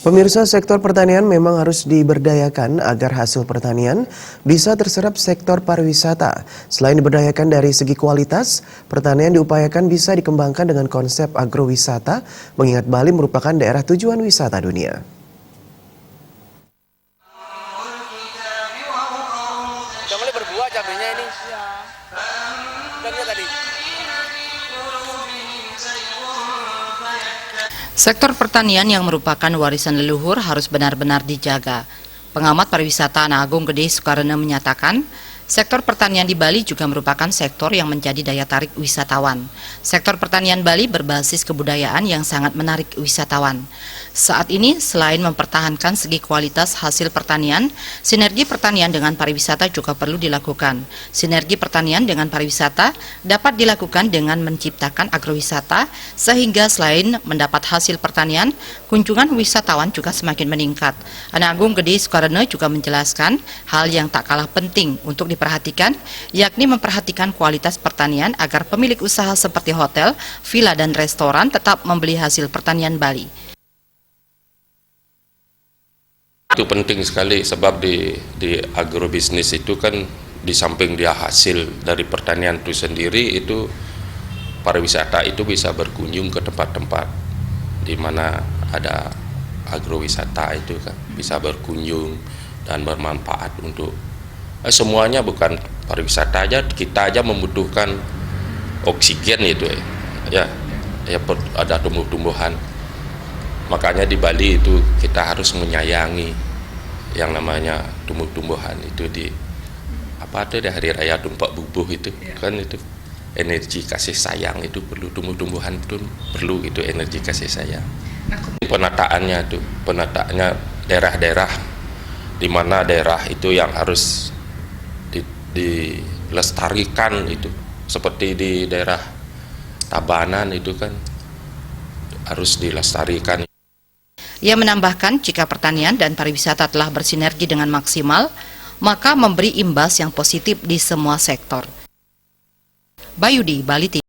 Pemirsa, sektor pertanian memang harus diberdayakan agar hasil pertanian bisa terserap sektor pariwisata. Selain diberdayakan dari segi kualitas, pertanian diupayakan bisa dikembangkan dengan konsep agrowisata, mengingat Bali merupakan daerah tujuan wisata dunia. Udah mulai berbuah cabenya ini. Iya. Tadi. Sektor pertanian yang merupakan warisan leluhur harus benar-benar dijaga. Pengamat pariwisata Anak Agung Gede Sukarno menyatakan, sektor pertanian di Bali juga merupakan sektor yang menjadi daya tarik wisatawan. Sektor pertanian Bali berbasis kebudayaan yang sangat menarik wisatawan. Saat ini, selain mempertahankan segi kualitas hasil pertanian, sinergi pertanian dengan pariwisata juga perlu dilakukan. Sinergi pertanian dengan pariwisata dapat dilakukan dengan menciptakan agrowisata, sehingga selain mendapat hasil pertanian, kunjungan wisatawan juga semakin meningkat. Anak Agung Gede Sukarno juga menjelaskan hal yang tak kalah penting untuk diperhatikan, yakni memperhatikan kualitas pertanian agar pemilik usaha seperti hotel, villa, dan restoran tetap membeli hasil pertanian Bali. Itu penting sekali sebab di agrobisnis itu kan di samping dia hasil dari pertanian itu sendiri, itu pariwisata itu bisa berkunjung ke tempat-tempat di mana ada agrowisata itu kan bisa berkunjung dan bermanfaat untuk semuanya, bukan pariwisata aja, kita aja membutuhkan oksigen itu ya ada tumbuh-tumbuhan. Makanya di Bali itu kita harus menyayangi yang namanya tumbuh-tumbuhan itu di di hari raya Tumpak Bubuh itu kan, itu energi kasih sayang itu perlu, tumbuh-tumbuhan itu perlu itu energi kasih sayang. Penataannya daerah-daerah di mana daerah itu yang harus dilestarikan itu, seperti di daerah Tabanan itu kan harus dilestarikan. Ia menambahkan, jika pertanian dan pariwisata telah bersinergi dengan maksimal, maka memberi imbas yang positif di semua sektor. Bayudi, Bali TV.